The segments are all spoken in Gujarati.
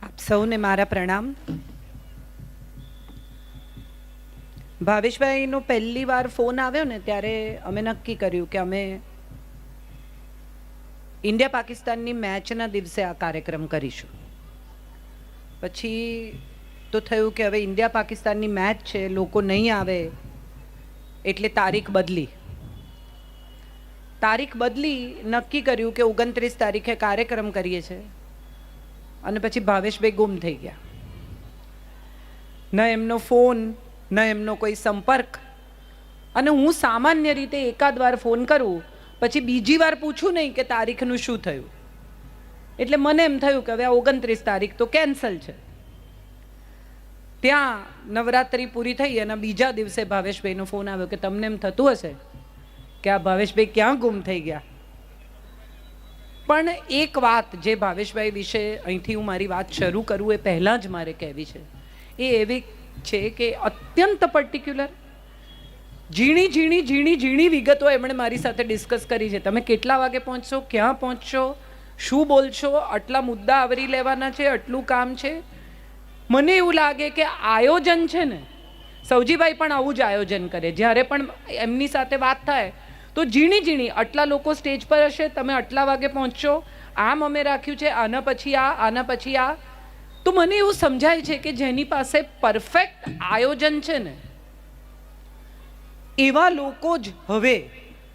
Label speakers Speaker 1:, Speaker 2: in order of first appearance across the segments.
Speaker 1: આપ સૌને મારા પ્રણામ. ભાવેશભાઈનો પહેલી વાર ફોન આવ્યો ને ત્યારે અમે નક્કી કર્યું કે અમે ઇન્ડિયા પાકિસ્તાનની મેચના દિવસે આ કાર્યક્રમ કરીશું. પછી તો થયું કે હવે ઇન્ડિયા પાકિસ્તાનની મેચ છે, લોકો નહીં આવે એટલે તારીખ બદલી. નક્કી કર્યું કે 29 તારીખે કાર્યક્રમ કરીએ છીએ. અને પછી ભાવેશભાઈ ગુમ થઈ ગયા. ન એમનો ફોન, ન એમનો કોઈ સંપર્ક. અને હું સામાન્ય રીતે એકાદ વાર ફોન કરું, પછી બીજી વાર પૂછું નહીં કે તારીખનું શું થયું. એટલે મને એમ થયું કે હવે 29 તારીખ તો કેન્સલ છે. ત્યાં નવરાત્રિ પૂરી થઈ અને બીજા દિવસે ભાવેશભાઈનો ફોન આવ્યો કે તમને એમ થતું હશે કે આ ભાવેશભાઈ ક્યાં ગુમ થઈ ગયા. પણ એક વાત જે ભાવેશભાઈ વિશે અહીંથી હું મારી વાત શરૂ કરું એ પહેલાં જ મારે કહેવી છે, એ એવી છે કે અત્યંત પર્ટિક્યુલર ઝીણી વિગતો એમણે મારી સાથે ડિસ્કસ કરી છે. તમે કેટલા વાગે પહોંચશો, ક્યાં પહોંચશો, શું બોલશો, આટલા મુદ્દા આવરી લેવાના છે, આટલું કામ છે. મને એવું લાગે કે આયોજન છે ને, સૌજીભાઈ પણ આવું જ આયોજન કરે. જ્યારે પણ એમની સાથે વાત થાય તો ઝીણી આટલા લોકો સ્ટેજ પર હશે, તમે આટલા વાગે પહોંચશો, આમ અમે રાખ્યું છે, આના પછી આ, આના પછી આ. તો મને એવું સમજાય છે કે જેની પાસે પરફેક્ટ આયોજન છે ને, એવા લોકો જ હવે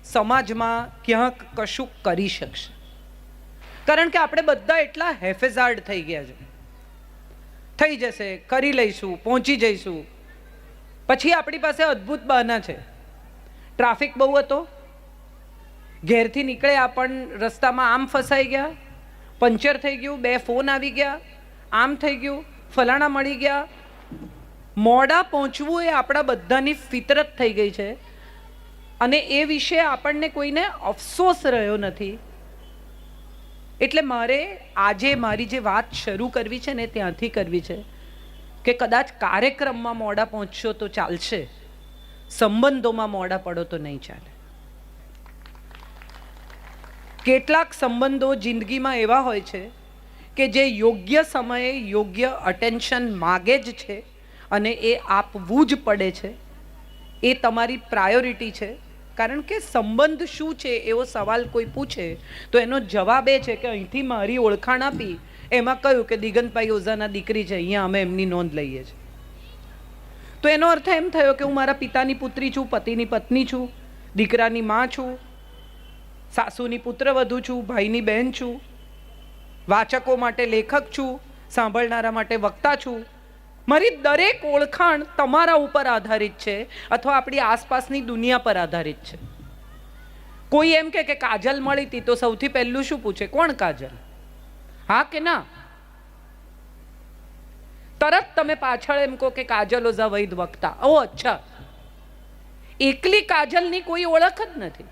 Speaker 1: સમાજમાં ક્યાંક કશું કરી શકશે. કારણ કે આપણે બધા એટલા હેફેઝાર્ડ થઈ ગયા છે. થઈ જશે, કરી લઈશું, પહોંચી જઈશું. પછી આપણી પાસે અદ્ભુત બહાના છે. ટ્રાફિક બહુ હતો, ઘેરથી નીકળ્યા પણ રસ્તામાં આમ ફસાઈ ગયા, પંચર થઈ ગયું, 2 ફોન આવી ગયા, આમ થઈ ગયું, ફલાણા મળી ગયા. મોડા પહોંચવું એ આપણા બધાની ફિતરત થઈ ગઈ છે. અને એ વિશે આપણને કોઈને અફસોસ રહ્યો નથી. એટલે મારે આજે મારી જે વાત શરૂ કરવી છે ને ત્યાંથી કરવી છે કે કદાચ કાર્યક્રમમાં મોડા પહોંચશો તો ચાલશે, સંબંધોમાં મોડા પડો તો નહીં ચાલે. કેટલાક સંબંધો જિંદગીમાં એવા હોય છે કે જે યોગ્ય સમયે યોગ્ય અટેન્શન માગે જ છે અને એ આપવું જ પડે છે. એ તમારી પ્રાયોરિટી છે. કારણ કે સંબંધ શું છે એવો સવાલ કોઈ પૂછે તો એનો જવાબ એ છે કે અહીંથી મારી ઓળખાણ આપી, એમાં કહ્યું કે દિગંતભાઈ ઓઝાના દીકરી છે, અહીંયા અમે એમની નોંધ લઈએ છીએ. તો એનો અર્થ એમ થયો કે હું મારા પિતાની પુત્રી છું, પતિની પત્ની છું, દીકરાની માં છું, સાસુની પુત્રવધુ છું, ભાઈની બહેન છું, વાચકો માટે લેખક છું, સાંભળનારા માટે વક્તા છું. મારી દરેક ઓળખાણ તમારા ઉપર આધારિત છે અથવા આપણી આસપાસની દુનિયા પર આધારિત છે. કોઈ એમ કે કાજલ મળી હતી તો સૌથી પહેલું શું પૂછે? કોણ કાજલ? હા કે ના? તરત તમે પાછળ એમ કહો કે કાજલ ઓઝા વૈદ વક્તા. ઓ અચ્છા, એકલી કાજલની કોઈ ઓળખ જ નથી.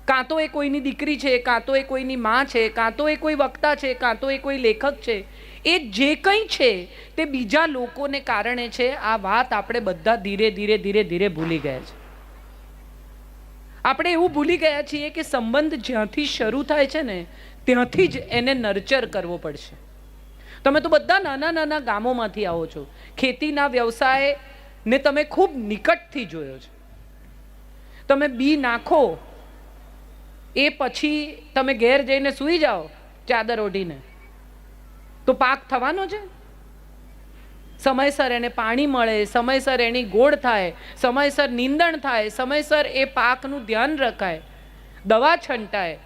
Speaker 1: કાં તો એ કોઈની દીકરી છે, કાં તો એ કોઈની માં છે, કાં તો એ કોઈ વક્તા છે, કાં તો એ કોઈ લેખક છે. એ જે કંઈ છે તે બીજા લોકોને કારણે છે. આ વાત આપણે બધા ધીરે ભૂલી ગયા છે. આપણે એવું ભૂલી ગયા છીએ કે સંબંધ જ્યાંથી શરૂ થાય છે ને ત્યાંથી જ એને નર્ચર કરવો પડશે. તમે તો બધા નાના ગામોમાંથી આવો છો. ખેતીના વ્યવસાયને તમે ખૂબ નિકટથી જોયો છે. તમે બી નાખો, એ પછી તમે ઘેર જઈને સૂઈ જાઓ ચાદર ઓઢીને, તો પાક થવાનો છે? સમયસર એને પાણી મળે, સમયસર એની ગોળ થાય, સમયસર નીંદણ થાય, સમયસર એ પાકનું ધ્યાન રખાય, દવા છંટાય,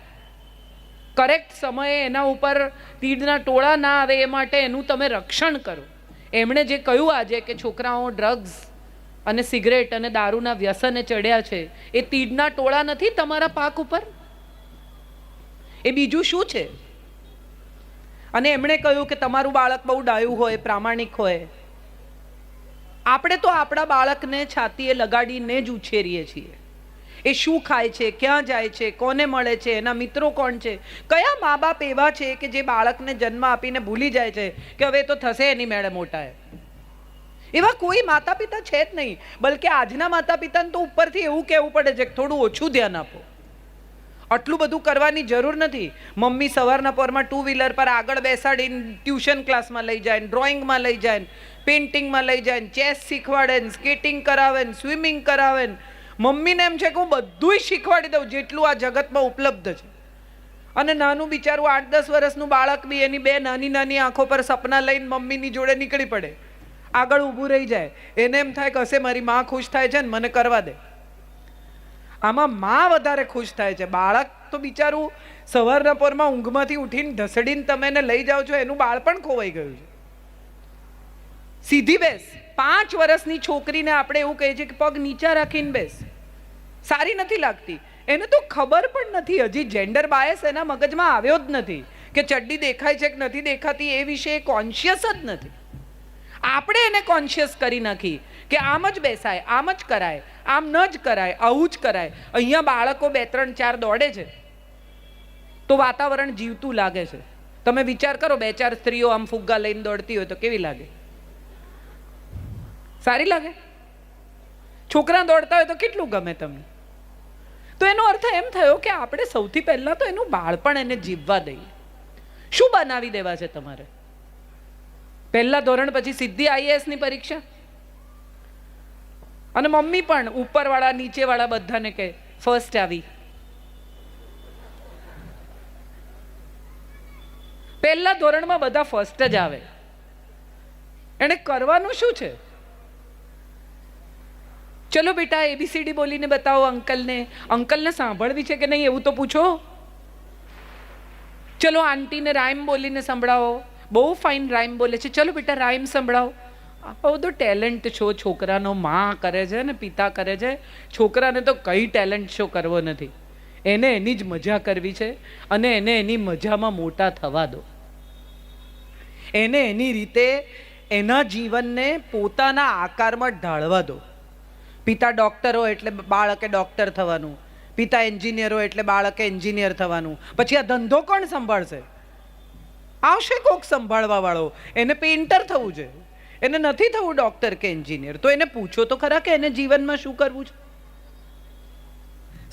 Speaker 1: કરેક્ટ સમયે એના ઉપર તીડના ટોળા ના આવે એ માટે એનું તમે રક્ષણ કરો. એમણે જે કહ્યું આજે કે છોકરાઓ ડ્રગ્સ અને સિગરેટ અને દારૂના વ્યસને ચડ્યા છે, એ તીડના ટોળા નથી તમારા પાક ઉપર? એ બીજું શું છે? અને એમણે કહ્યું કે તમારું બાળક બહુ ડાયું હોય, પ્રામાણિક હોય. આપણે તો આપણા બાળકને છાતીએ લગાડીને જ ઉછેરીએ છીએ. એ શું ખાય છે, ક્યાં જાય છે, કોને મળે છે, એના મિત્રો કોણ છે. કયા મા બાપ એવા છે કે જે બાળકને જન્મ આપીને ભૂલી જાય છે કે હવે તો થશે એની મેળે મોટા? એવા કોઈ માતા પિતા છે જ નહીં. બલકે આજના માતા પિતાને તો ઉપરથી એવું કહેવું પડે છે કે થોડું ઓછું ધ્યાન આપો. આટલું બધું કરવાની જરૂર નથી. મમ્મી સવારના પોરમાં 2 વ્હીલર પર આગળ બેસાડીને ટ્યુશન ક્લાસમાં લઈ જાય, ડ્રોઈંગમાં લઈ જાય, પેઇન્ટિંગમાં લઈ જાય, ચેસ શીખવાડે, સ્કેટિંગ કરાવે, સ્વિમિંગ કરાવે. મમ્મીને એમ છે કે હું બધુંય શીખવાડી દઉં જેટલું આ જગતમાં ઉપલબ્ધ છે. અને નાનું બિચારું 8-10 વર્ષનું બાળક બી એની 2 નાની નાની આંખો પર સપના લઈને મમ્મીની જોડે નીકળી પડે, આગળ ઊભું રહી જાય. એને એમ થાય કે હશે મારી માં ખુશ થાય છે ને મને કરવા દે. આમાં માં વધારે ખુશ થાય છે. બાળક તો બિચારું સવારના પોરમાં ઊંઘમાંથી ઉઠીને ઢસડીને તમે એને લઈ જાઓ છો, એનું બાળપણ ખોવાઈ ગયું છે. સીધી બેસ. 5 વર્ષની છોકરીને આપણે એવું કહીએ છીએ કે પગ નીચા રાખીને બેસ. સારી નથી લાગતી. એને તો ખબર પણ નથી, હજી જેન્ડર બાયસ એના મગજમાં આવ્યો જ નથી કે ચડ્ડી દેખાય છે કે નથી દેખાતી એ વિશે કોન્શિયસ જ નથી. આપણે એને કોન્શિયસ કરી નાખી કે આમ જ બેસાય, આમ જ કરાય, આમ ન જ કરાય, આવું જ કરાય. અહીંયા બાળકો 2, 3, 4 દોડે છે તો વાતાવરણ જીવતું લાગે છે. તમે વિચાર કરો 2, 4 સ્ત્રીઓ આમ ફુગ્ગા લઈને દોડતી હોય તો કેવી લાગે? સારી લાગે? છોકરા દોડતા હોય તો કેટલું ગમે તમને? તો એનો અર્થ એમ થયો કે આપણે સૌથી પહેલા તો એનું બાળપણ એને જીવવા દઈએ. શું બનાવી દેવા છે તમારે? પહેલા ધોરણ પછી સીધી IAS ની પરીક્ષા. અને મમ્મી પણ ઉપરવાળા નીચેવાળા બધાને કહે ફર્સ્ટ આવી. પહેલા ધોરણમાં બધા ફર્સ્ટ જ આવે. એને કરવાનું શું છે? ચલો બેટા ABCD બોલીને બતાવો અંકલને. અંકલને સાંભળવી છે કે નહીં એવું તો પૂછો. ચલો આંટીને રાઇમ બોલીને સંભળાવો. બહુ ફાઇન રાઇમ બોલે છે, ચલો બેટા રાઇમ સંભળાવો. આ બધો ટેલેન્ટ શો છોકરાનો માં કરે છે ને પિતા કરે છે. છોકરાને તો કઈ ટેલેન્ટ શો કરવો નથી. એને એની જ મજા કરવી છે અને એને એની મજામાં મોટા થવા દો. એને એની રીતે એના જીવનને પોતાના આકારમાં ઢાળવા દો. પિતા ડૉક્ટર હોય એટલે બાળકે ડૉક્ટર થવાનું, પિતા એન્જિનિયર હોય એટલે બાળકે એન્જિનિયર થવાનું. પછી આ ધંધો કોણ સંભાળશે? આવશે કોક સંભાળવા વાળો. એને પેઇન્ટર થવું છે, એને નથી થવું ડૉક્ટર કે એન્જિનિયર. તો એને પૂછો તો ખરા કે એને જીવનમાં શું કરવું છે.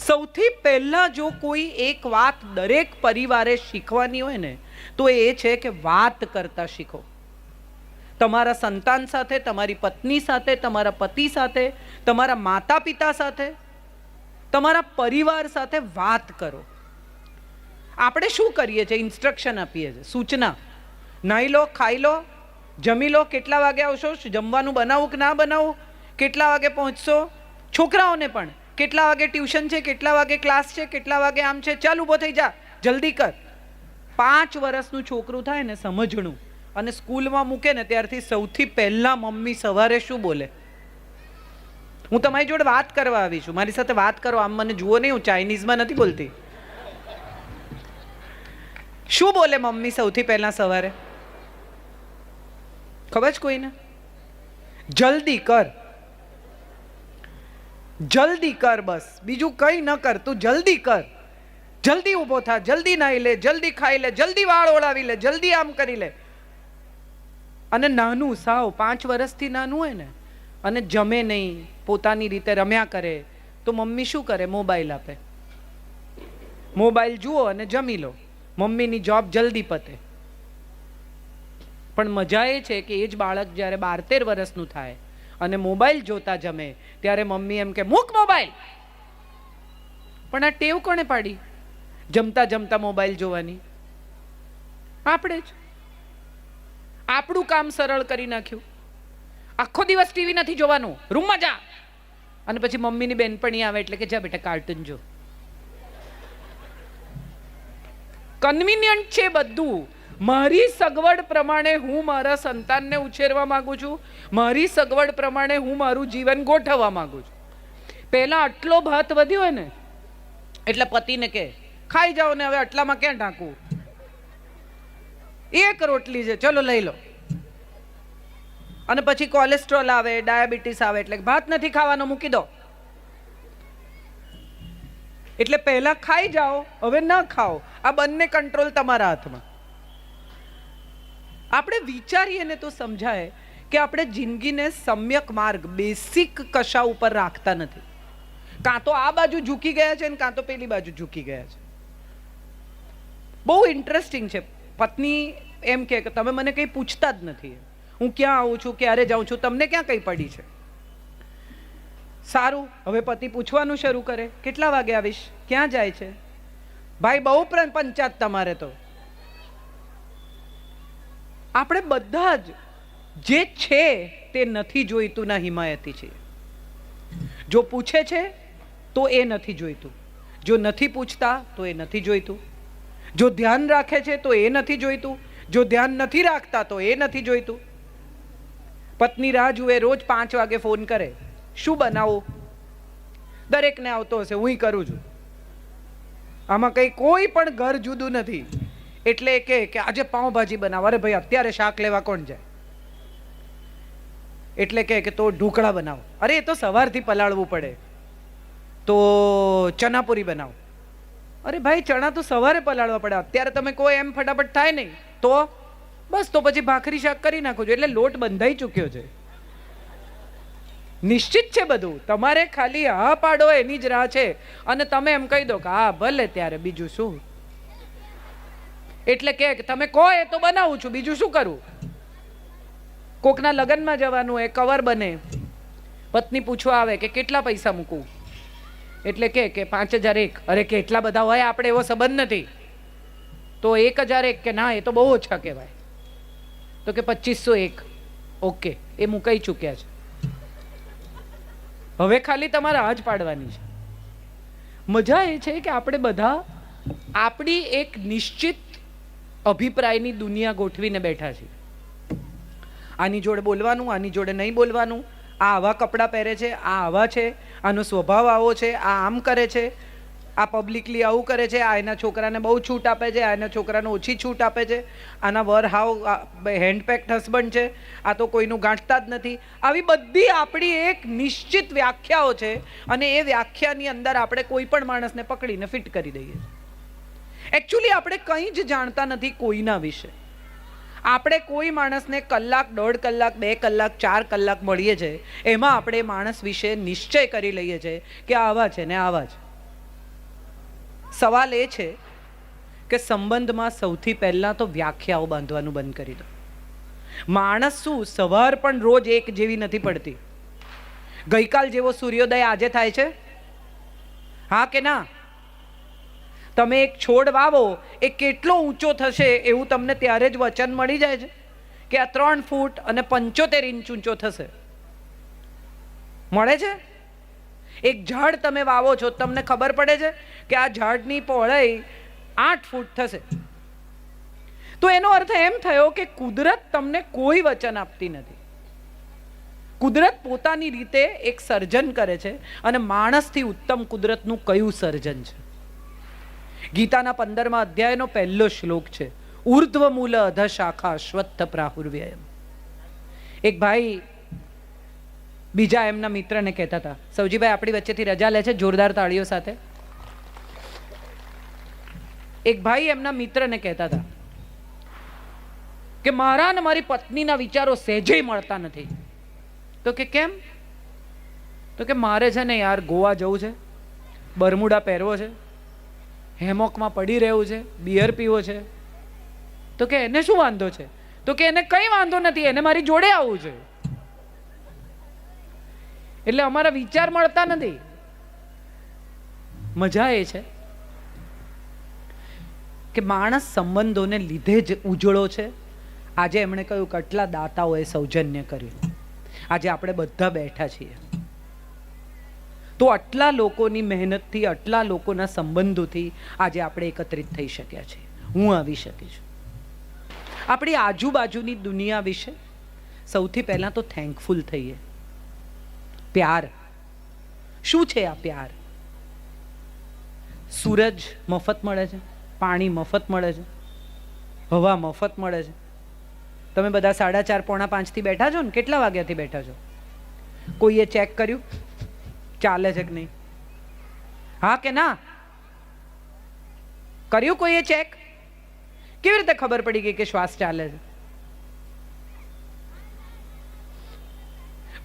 Speaker 1: સૌથી પહેલા જો કોઈ એક વાત દરેક પરિવારે શીખવાની હોય ને તો એ છે કે વાત કરતા શીખો. તમારા સંતાન સાથે, તમારી પત્ની સાથે, તમારા પતિ સાથે, તમારા માતા પિતા સાથે, તમારા પરિવાર સાથે વાત કરો. આપણે શું કરીએ છીએ? ઇન્સ્ટ્રક્શન આપીએ છીએ, સૂચના. નાહી લો, ખાઈ લો, જમી લો, કેટલા વાગે આવશો, જમવાનું બનાવું કે ના બનાવું, કેટલા વાગે પહોંચશો. છોકરાઓને પણ કેટલા વાગે ટ્યુશન છે, કેટલા વાગે ક્લાસ છે, કેટલા વાગે આમ છે, ચાલ ઊભો થઈ જા, જલ્દી કર. 5 વર્ષનું છોકરું થાય ને સમજણું અને સ્કૂલમાં મૂકે ને ત્યારથી સૌથી પહેલા મમ્મી સવારે શું બોલે? હું તમારી જોડે વાત કરવા આવી છું, મારી સાથે વાત કરો. આમ મને જુઓ નહીં, હું ચાઇનીઝમાં નથી બોલતી. શું બોલે મમ્મી સૌથી પહેલા સવારે? ખબર છે કોઈને? જલ્દી કર, જલ્દી કર, બસ બીજું કંઈ ન કર, તું જલ્દી કર, જલ્દી ઊભો થા, જલ્દી નાહી લે, જલ્દી ખાઈ લે, જલ્દી વાળ ઓળાવી લે, જલ્દી આમ કરી લે. અને નાનું સાવ 5 વર્ષથી નાનું હોય ને અને જમે નહીં, પોતાની રીતે રમ્યા કરે તો મમ્મી શું કરે? મોબાઈલ આપે. મોબાઈલ જુઓ અને જમી લો. મમ્મીની જોબ જલ્દી પતે. પણ મજા એ છે કે એ જ બાળક જ્યારે 12-13 વર્ષનું થાય અને મોબાઈલ જોતા જમે ત્યારે મમ્મી એમ કે મૂક મોબાઈલ. પણ આ ટેવ કોણે પાડી જમતા જમતા મોબાઈલ જોવાની? આપણે જ. આપણું કામ સરળ કરી નાખ્યું. આખો દિવસ ટીવી નથી જોવાનું, રૂમમાં જા. અને પછી મમ્મીની બેનપણી આવે એટલે કે જા બેટા કાર્ટૂન જો. કન્વિનિયન્ટ છે બધું. મારી સગવડ પ્રમાણે હું મારા સંતાનને ઉછેરવા માંગુ છું, મારી સગવડ પ્રમાણે હું મારું જીવન ગોઠવવા માંગુ છું. પહેલા આટલો ભાત વધ્યો હોય ને એટલે પતિને કે ખાઈ જાઓ ને હવે આટલામાં ક્યાં ઢાંકવું, 1 રોટલી છે, ચલો લઈ લો. અને પછી કોલેસ્ટ્રોલ આવે, ડાયાબિટીસ આવે એટલે ભાત નથી ખાવાનો, મૂકી દો. એટલે પહેલા ખાઈ જાઓ, હવે ન ખાઓ. આ બંને કંટ્રોલ તમારા હાથમાં. આપણે વિચારીએ ને તો સમજાય કે આપણે જિંદગીને સમ્યક માર્ગ, બેસિક કશા ઉપર રાખતા નથી. કાં તો આ બાજુ ઝૂકી ગયા છે ને કાં તો પેલી બાજુ ઝૂકી ગયા છે. બહુ ઇન્ટરેસ્ટિંગ છે. પત્ની એમ કે તમે મને કંઈ પૂછતા જ નથી, હું ક્યાં આવું છું, ક્યારે જાઉં છું, તમને ક્યાં કંઈ પડી છે. સારું, હવે પતિ પૂછવાનું શરૂ કરે, કેટલા વાગે આવીશ, ક્યાં જાય છે. ભાઈ બહુ પંચાયત તમારે તો. આપણે બધા જ જે છે તે નથી જોઈતું ના હિમાયતી છીએ. જો પૂછે છે તો એ નથી જોઈતું, જો નથી પૂછતા તો એ નથી જોઈતું, જો ધ્યાન રાખે છે તો એ નથી જોઈતું, જો ધ્યાન નથી રાખતા તો એ નથી જોઈતું. પત્ની રાહ જુએ, રોજ 5 વાગે ફોન કરે, શું બનાવું, દરેકને આવતો હશે, હું કરું છું. આમાં કંઈ કોઈ પણ ઘર જુદું નથી. એટલે કે આજે પાઉંભાજી બનાવો, અરે ભાઈ અત્યારે શાક લેવા કોણ જાય. એટલે કે તો ઢોકળા બનાવો, અરે એ તો સવારથી પલાળવું પડે. તો ચણાપુરી બનાવો, અરે ભાઈ ચણા તો સવારે પલાળવા પડે, અત્યારે તમે કોઈ એમ ફટાફટ થાય નહીં. તો બસ તો પછી ભાખરી શાક કરી નાખો છો, એટલે લોટ બંધાઈ ચૂક્યો છે, નિશ્ચિત છે બધું. તમારે ખાલી હા પાડો એની જ રાહ છે, અને તમે એમ કહી દો કે હા ભલે ત્યારે બીજું શું. એટલે કે તમે કહો એ તો બનાવું છું, બીજું શું કરું. કોકના લગ્નમાં જવાનું હોય, કવર બને, પત્ની પૂછવા આવે કે કેટલા પૈસા મૂકું, એટલે કે 5001. અરે કે એટલા બધા હોય, આપણે એવો સંબંધ નથી. તો 1001 કે ના એ તો બહુ ઓછા કહેવાય. તો કે 2501. ઓકે, એ મુકાઈ ચૂક્યા છે. હવે ખાલી તમારે હાજ પાડવાની છે. મજા એ છે કે આપણે બધા આપણી એક નિશ્ચિત અભિપ્રાયની દુનિયા ગોઠવીને બેઠા છીએ. આની જોડે બોલવાનું, આની જોડે નહીં બોલવાનું, આ આવા કપડાં પહેરે છે, આ આવા છે, આનો સ્વભાવ આવો છે, આ આમ કરે છે, આ પબ્લિકલી આવું કરે છે, આ એના છોકરાને બહુ છૂટ આપે છે, આ એના છોકરાને ઓછી છૂટ આપે છે, આના વર હાવ હેન્ડપેક્ડ હસબન્ડ છે, આ તો કોઈનું ગાંઠતા જ નથી. આવી બધી આપણી એક નિશ્ચિત વ્યાખ્યાઓ છે, અને એ વ્યાખ્યાની અંદર આપણે કોઈ પણ માણસને પકડીને ફિટ કરી દઈએ. એકચ્યુઅલી આપણે કંઈ જ જાણતા નથી કોઈના વિશે. આપણે કોઈ માણસને કલાક, 1.5 કલાક, 2 કલાક, 4 કલાક મળીએ છીએ, એમાં આપણે માણસ વિશે નિશ્ચય કરી લઈએ છીએ કે આવા છે ને આવા છે. સવાલ એ છે કે સંબંધમાં સૌથી પહેલાં તો વ્યાખ્યાઓ બાંધવાનું બંધ કરી દો. માણસ શું, સવાર પણ રોજ એક જેવી નથી પડતી. ગઈકાલ જેવો સૂર્યોદય આજે થાય છે? હા કે ના? તમે એક છોડ વાવો, એ કેટલો ઊંચો થશે એવું તમને ત્યારે જ વચન મળી જાય છે કે આ 3 ફૂટ અને 75 ઇંચ ઊંચો થશે, મળે છે? એક ઝાડ તમે વાવો છો, તમને ખબર પડે છે કે આ ઝાડની પહોળાઈ 8 ફૂટ થશે. તો એનો અર્થ એમ થયો કે કુદરત તમને કોઈ વચન આપતી નથી. કુદરત પોતાની રીતે એક સર્જન કરે છે, અને માણસથી ઉત્તમ કુદરતનું કયું સર્જન છે? ગીતાના 15મા અધ્યાયનો પહેલો શ્લોક છે, ઉર્ધ્વ મૂલ અધ શાખા અશ્વત્થ પ્રાહુર્વ્યયમ. એક ભાઈ બીજા એમના મિત્રને કહેતા હતા, સૌજીભાઈ આપણી વચ્ચેથી રજા લે છે, જોરદાર તાળીઓ સાથે. એક ભાઈ એમના મિત્રને કહેતા હતા કે મારા ને મારી પત્નીના વિચારો સહેજે મળતા નથી. તો કે કેમ? તો કે મારે છે ને યાર ગોવા જવું છે, બરમુડા પહેરવો છે, હેમોકમાં પડી રહેવું છે, બિયર પીવો છે. તો કે એને શું વાંધો છે? તો કે એને કંઈ વાંધો નથી, એને મારી જોડે આવવું છે. એટલે અમારા વિચાર મળતા નથી. મજા એ છે કે માણસ સંબંધોને લીધે જ ઉજળો છે. આજે એમણે કહ્યું કે આટલા દાતાઓએ સૌજન્ય કર્યું, આજે આપણે બધા બેઠા છીએ. તો આટલા લોકોની મહેનતથી, આટલા લોકોના સંબંધોથી આજે આપણે એકત્રિત થઈ શક્યા છીએ, હું આવી શકી છું. આપણી આજુબાજુની દુનિયા વિશે સૌથી પહેલાં તો થેન્કફુલ થઈએ. પ્યાર શું છે? આ પ્યાર, સૂરજ મફત મળે છે, પાણી મફત મળે છે, હવા મફત મળે છે. તમે બધા 4:30, 4:45 બેઠા છો ને? કેટલા વાગ્યાથી બેઠા છો? કોઈએ ચેક કર્યું ચાલે છે કે નહીં? હા કે ના? કર્યું કોઈએ ચેક? કેવી રીતે ખબર પડી ગઈ કે શ્વાસ ચાલે છે?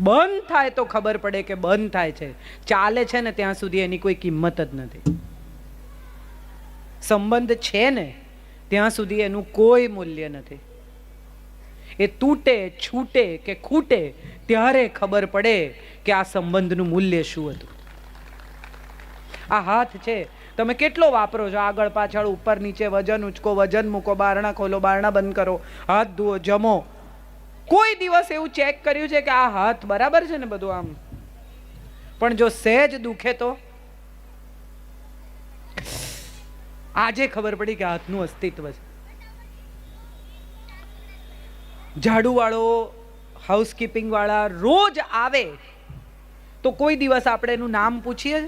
Speaker 1: બંધ થાય તો ખબર પડે કે બંધ થાય છે. ચાલે છે ને ત્યાં સુધી એની કોઈ કિંમત જ નથી. સંબંધ છે ને ત્યાં સુધી એનું કોઈ મૂલ્ય નથી. એ તૂટે, છૂટે કે ખૂટે ત્યારે ખબર પડે કે આ સંબંધનું મૂલ્ય શું હતું. આ હાથ છે, તમે કેટલો વાપરો છો? આગળ પાછળ, ઉપર નીચે, વજન ઉચકો, વજન મૂકો, બારણા ખોલો, બારણા બંધ કરો, હાથ ધુઓ, જમો. કોઈ દિવસ એવું ચેક કર્યું છે કે આ હાથ બરાબર છે ને બધું આમ? પણ જો સહેજ દુખે તો આજે ખબર પડી કે હાથનું અસ્તિત્વ છે. ઝાડુ વાળો, હાઉસકીપિંગ વાળા રોજ આવે તો કોઈ દિવસ આપણે એનું નામ પૂછીએ?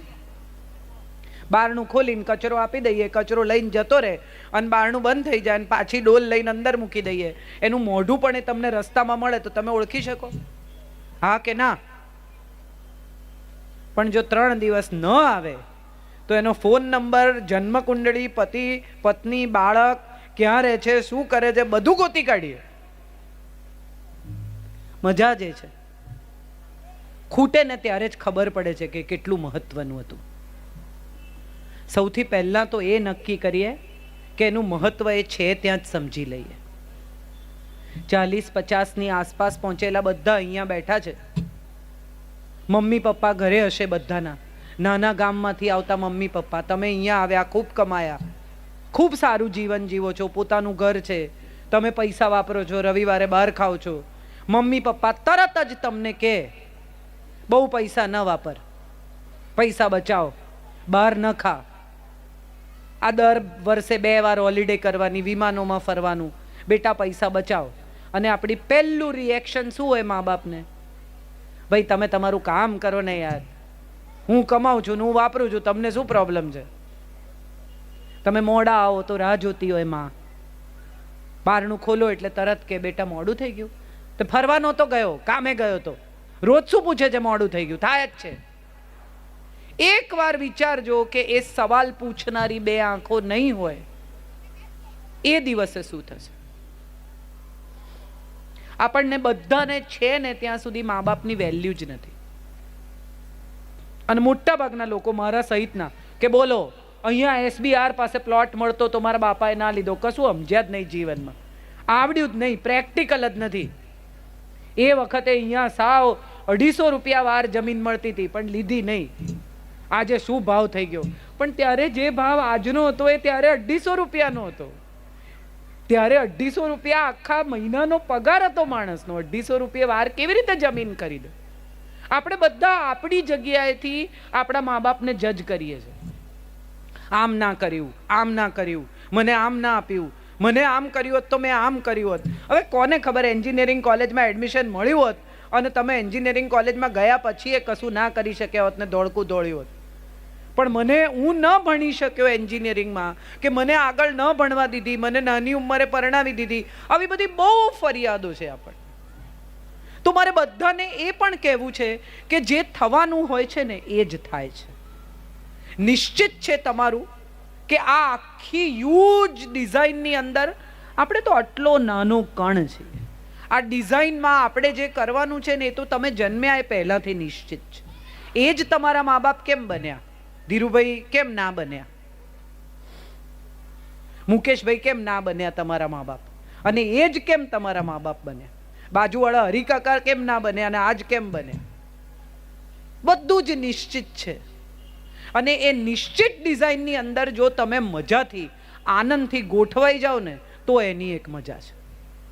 Speaker 1: બારણું ખોલીને કચરો આપી દઈએ, કચરો લઈને જતો રહે અને બારણું બંધ થઈ જાય અને પાછી ડોલ લઈને અંદર મૂકી દઈએ. એનું મોઢું પણ એ તમને રસ્તામાં મળે તો તમે ઓળખી શકો? હા કે ના? પણ જો 3 દિવસ ન આવે તો એનો ફોન નંબર, જન્મ કુંડળી, પતિ પત્ની, બાળક, ક્યાં રહે છે, શું કરે છે, બધું ગોતી કાઢીએ. મજા જે છે, ખૂટે ને ત્યારે જ ખબર પડે છે કે કેટલું મહત્વનું હતું. સૌથી પહેલા તો એ નક્કી કરીએ કે એનું મહત્વ એ છે ત્યાં જ સમજી લઈએ. 40-50 ની આસપાસ પહોંચેલા બધા અહીંયા બેઠા છે. મમ્મી પપ્પા ઘરે હશે બધાના, નાના ગામમાંથી આવતા મમ્મી પપ્પા. તમે અહીંયા આવ્યા, ખૂબ કમાયા, ખૂબ સારું જીવન જીવો છો, પોતાનું ઘર છે, તમે પૈસા વાપરો છો, રવિવારે બહાર ખાઓ છો. મમ્મી પપ્પા તરત જ તમને કહે બહુ પૈસા ન વાપર, પૈસા બચાવો, બહાર ન ખા, આ દર વર્ષે 2 વાર હોલિડે કરવાની, વિમાનોમાં ફરવાનું, બેટા પૈસા બચાવો. અને આપણી પહેલું રિએક્શન શું હોય મા બાપને? ભાઈ તમે તમારું કામ કરો ને યાર, હું કમાઉં છું ને હું વાપરું છું, તમને શું પ્રોબ્લેમ છે? તમે મોડા આવો તો રાહ જોતી હોય માં. બારણું ખોલો એટલે તરત કે બેટા મોડું થઈ ગયું. તો ફરવા નહોતો ગયો, કામે ગયો તો. રોજ શું પૂછે છે મોડું થઈ ગયું? થાય જ છે. એક વાર વિચારજો કે એ સવાલ પૂછનારી 2 આંખો નહીં હોય એ દિવસે શું થશે? આપણને બધાને છે ને ત્યાં સુધી મા બાપની વેલ્યુ જ નથી. અને મોટા ભાગના લોકો, મારા સહિતના, કે બોલો અહીંયા SBR પાસે પ્લોટ મળતો તો મારા બાપાએ ના લીધો, કશું સમજ્યા જ નહીં જીવનમાં, આવડ્યું જ નહીં, પ્રેક્ટિકલ જ નથી. એ વખતે અહીંયા સાવ 250 રૂપિયા વાર જમીન મળતી હતી પણ લીધી નહીં. આજે શું ભાવ થઈ ગયો? પણ ત્યારે જે ભાવ આજનો હતો એ ત્યારે 250 રૂપિયાનો હતો. ત્યારે 250 રૂપિયા આખા મહિનાનો પગાર હતો માણસનો. 250 રૂપિયા વાર કેવી રીતે જમીન ખરીદે? આપણે બધા આપણી જગ્યાએથી આપણા મા બાપને જજ કરીએ છીએ. આમ ના કર્યું, આમ ના કર્યું, મને આમ ના આપ્યું, મને આમ કર્યું હોત તો મેં આમ કર્યું હોત. હવે કોને ખબર, એન્જિનિયરિંગ કોલેજમાં એડમિશન મળ્યું હોત અને તમે એન્જિનિયરિંગ કોલેજમાં ગયા પછી એ કશું ના કરી શક્યા હોત ને દોડકું દોડ્યું હોત. પણ હું ન ભણી શક્યો એન્જિનિયરિંગમાં, કે મને આગળ ન ભણવા દીધી, મને નાની ઉંમરે પરણાવી દીધી, આવી બધી બહુ ફરિયાદો છે આપણે. તો મારે બધાને એ પણ કહેવું છે કે જે થવાનું હોય છે ને એ જ થાય છે. નિશ્ચિત છે તમારું કે આ આખી હ્યુજ ડિઝાઇનની અંદર આપણે તો આટલો નાનો કણ છે. આ ડિઝાઇનમાં આપણે જે કરવાનું છે ને એ તો તમે જન્મ્યા એ પહેલાંથી નિશ્ચિત છે. એ જ તમારા મા બાપ કેમ બન્યા? ધીરુભાઈ કેમ ના બન્યા? મુકેશભાઈ કેમ ના બન્યા તમારા મા બાપ? અને એ જ કેમ તમારા મા બાપ બન્યા? બાજુવાળા હરિકાકા કેમ ના બન્યા અને આજ કેમ બન્યા? બધું જ નિશ્ચિત છે. અને એ નિશ્ચિત ડિઝાઇનની અંદર જો તમે મજાથી, આનંદથી ગોઠવાઈ જાઓ ને તો એની એક મજા છે.